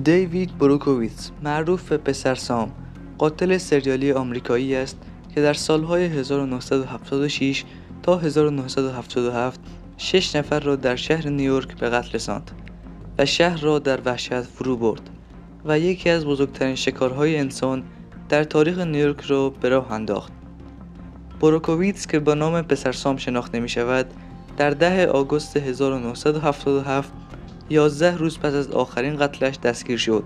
دیوید بروکوویتز معروف به پسر سام قاتل سریالی آمریکایی است که در سالهای 1976 تا 1977 6 نفر را در شهر نیویورک به قتل رساند و شهر را در وحشت فرو برد و یکی از بزرگترین شکارهای انسان در تاریخ نیویورک را به راه انداخت. بروکوویتز که با نام پسر سام شناخته می شود در 10 آگوست 1977 11 روز پس از آخرین قتلش دستگیر شد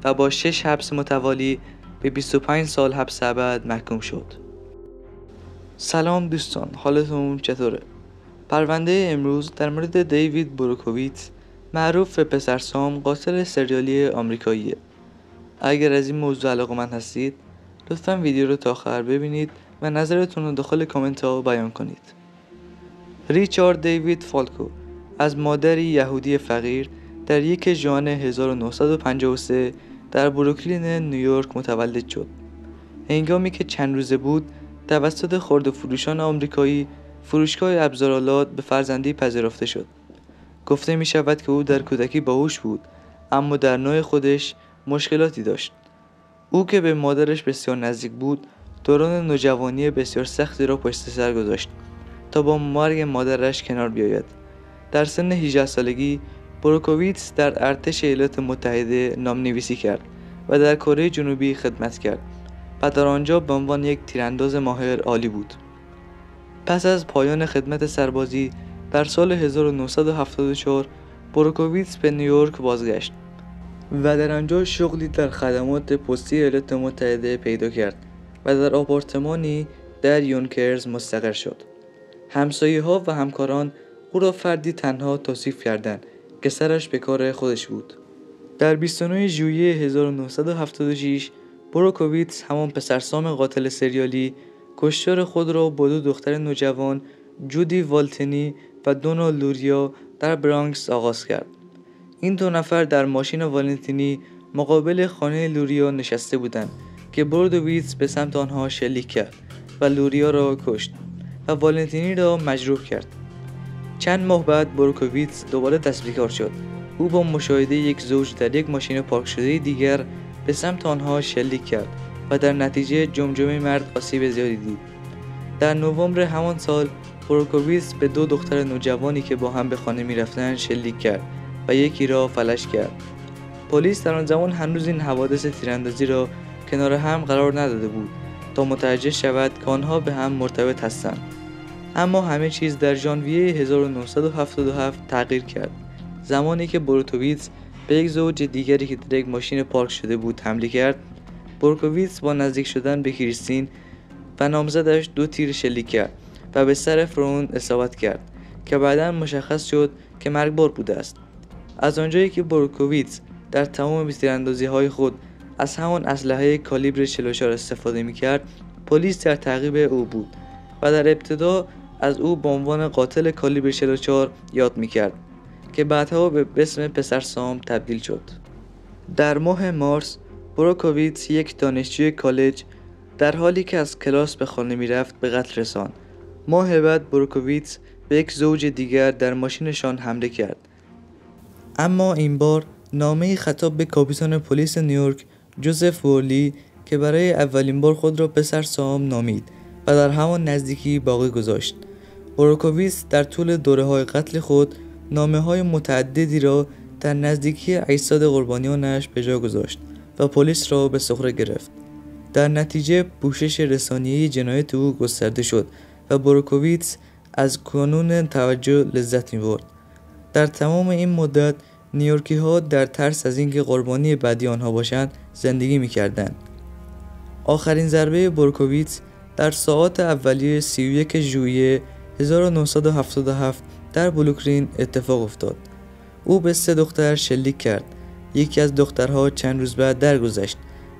و با 6 حبس متوالی به 25 سال حبس ابد محکوم شد. سلام دوستان، حالتون چطوره؟ پرونده امروز در مورد دیوید بروکوویتز معروف به پسر سام قاتل سریالی آمریکاییه. اگر از این موضوع علاقه‌مند هستید لطفاً ویدیو رو تا آخر ببینید و نظرتون رو داخل کامنت ها بیان کنید. ریچارد دیوید فالکو از مادری یهودی فقیر در 1 ژوئن 1953 در بروکلین نیویورک متولد شد. هنگامی که چند روزه بود توسط خرده‌فروشان آمریکایی فروشگاه ابزارالات به فرزندی پذیرفته شد. گفته می شود که او در کودکی باهوش بود اما در نوع خودش مشکلاتی داشت. او که به مادرش بسیار نزدیک بود دوران نوجوانی بسیار سختی را پشت سر گذاشت تا با مرگ مادرش کنار بیاید. در سن 18 سالگی بروکوویتز در ارتش ایالات متحده نام‌نویسی کرد و در کره جنوبی خدمت کرد و در آنجا به عنوان یک تیرانداز ماهر عالی بود. پس از پایان خدمت سربازی در سال 1974 بروکوویتز به نیویورک بازگشت و در آنجا شغلی در خدمات پستی ایالات متحده پیدا کرد و در آپارتمانی در یونکرز مستقر شد. همسایه‌ها و همکاران او را فردی تنها توصیف کردند که سرش به کار خودش بود. در 29 ژوئیه 1976 بروکوویتز همان پسر سام قاتل سریالی کشتار خود را با 2 دختر نوجوان جودی والتنی و دونا لوریا در برانکس آغاز کرد. این 2 نفر در ماشین والنتینی مقابل خانه لوریا نشسته بودند که بروکوویتز به سمت آنها شلیک کرد و لوریا را کشت و والنتینی را مجروح کرد. چند ماه بعد بروکوویتز دوباره دست به کار شد. او با مشاهده یک زوج در یک ماشین پارک شده دیگر به سمت آنها شلیک کرد و در نتیجه جمجمه مرد آسیب زیادی دید. در نوامبر همان سال بروکوویتز به 2 دختر نوجوانی که با هم به خانه می‌رفتند شلیک کرد و یکی را فلج کرد. پلیس در آن زمان هنوز این حوادث تیراندازی را کنار هم قرار نداده بود تا متوجه شود که آنها به هم مرتبط هستند. اما همه چیز در ژانویه 1977 تغییر کرد، زمانی که بروکوویتز به یک زوج دیگری که در یک ماشین پارک شده بود حمله کرد. بروکوویتز با نزدیک شدن به کریستین و نامزدش 2 تیر شلیک کرد و به سر فرون اصابت کرد که بعداً مشخص شد که مرگبار بوده است. از آنجایی که بروکوویتز در تمام تیراندازی‌های خود از همان اسلحه کالیبر 44 استفاده می‌کرد، پلیس در تعقیب او بود و در ابتدا از او به عنوان قاتل کالیبر 44 یاد می‌کرد که بعدها به اسم پسر سام تبدیل شد. در ماه مارس بروکوویتز یک دانشجوی کالج در حالی که از کلاس به خانه می‌رفت به قتل رساند. ماه بعد بروکوویتز به یک زوج دیگر در ماشینشان حمله کرد. اما این بار نامه‌ای خطاب به کاپیتان پلیس نیویورک جوزف ورلی که برای اولین بار خود را پسر سام نامید و در همان نزدیکی باقی گذاشت. بروکوویتز در طول دوره‌های قتل خود نامه‌های متعددی را در نزدیکی اجساد قربانیانش به جا گذاشت و پلیس را به سخره گرفت. در نتیجه پوشش رسانه‌ای جنایت او گسترده شد و بروکوویتز از کانون توجه لذت می‌برد. در تمام این مدت نیویورکی‌ها در ترس از اینکه قربانی بعدی آنها باشند زندگی می‌کردند. آخرین ضربه بروکوویتز در ساعات اولیه 31 ژوئیه 1977 در بروکلین اتفاق افتاد. او به 3 دختر شلیک کرد. یکی از دخترها چند روز بعد درگذشت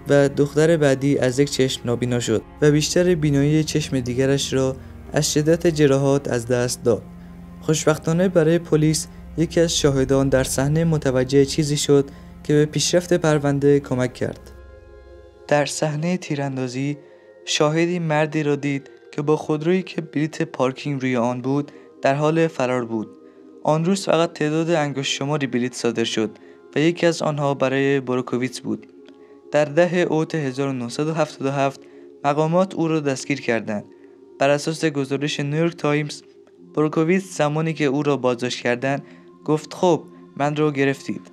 و دختر بعدی از یک چشم نابینا شد و بیشتر بینایی چشم دیگرش را از شدت جراحات از دست داد. خوشبختانه برای پلیس یکی از شاهدان در صحنه متوجه چیزی شد که به پیشرفت پرونده کمک کرد. در صحنه تیراندازی شاهدی مردی را دید که با خودرویی که بلیت پارکینگ روی آن بود در حال فرار بود. آن روز فقط تعداد انگشت شماری بلیت صادر شد و یکی از آنها برای بروکوویتس بود. در 10 اوت 1977 مقامات او را دستگیر کردند. بر اساس گزارش نیویورک تایمز، بروکوویتس زمانی که او را بازداشت کردند گفت خب من رو گرفتید.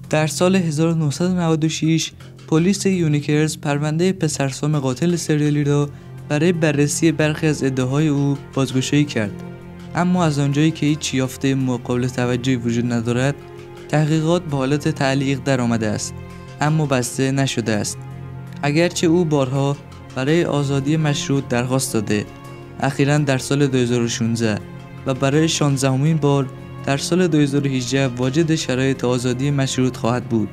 در سال 1996 پلیس یونیکرز پرونده پسرسام قاتل سریالی را برای بررسی برخی از ادعاهای او بازگشایی کرد. اما از آنجایی که هیچ یافته مقابل توجهی وجود ندارد، تحقیقات به حالت تعلیق در آمده است، اما بسته نشده است. اگرچه او بارها برای آزادی مشروط درخواست داده، اخیراً در سال 2016 و برای 16مین بار در سال 2018 واجد شرایط آزادی مشروط خواهد بود.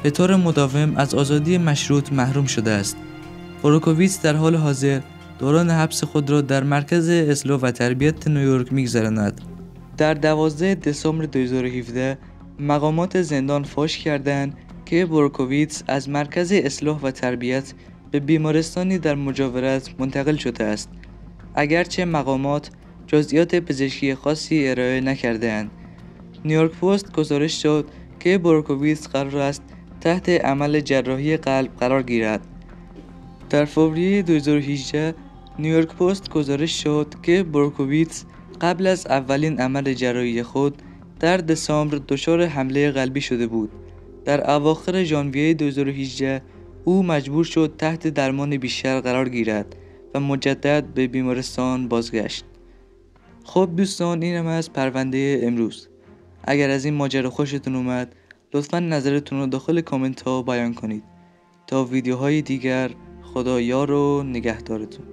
به طور مداوم از آزادی مشروط محروم شده است. بروکوویتس در حال حاضر دوران حبس خود را در مرکز اصلاح و تربیت نیویورک می‌گذراند. در 12 دسامبر 2017 مقامات زندان فاش کردند که بروکوویتس از مرکز اصلاح و تربیت به بیمارستانی در مجاورت منتقل شده است. اگرچه مقامات جزئیات پزشکی خاصی ارائه نکرده‌اند. نیویورک پست گزارش داد که بروکوویتس قرار است تحت عمل جراحی قلب قرار گیرد. در فوریه 2018 نیویورک پست گزارش داد که بروکوویتس قبل از اولین عمل جراحی خود در دسامبر دچار حمله قلبی شده بود. در اواخر ژانویه 2018 او مجبور شد تحت درمان بیشتر قرار گیرد و مجدد به بیمارستان بازگشت. خب دوستان، این هم از پرونده امروز. اگر از این ماجرا خوشتون اومد لطفاً نظرتون رو داخل کامنت ها بیان کنید. تا ویدیوهای دیگر، خدا یار و نگهدارتون.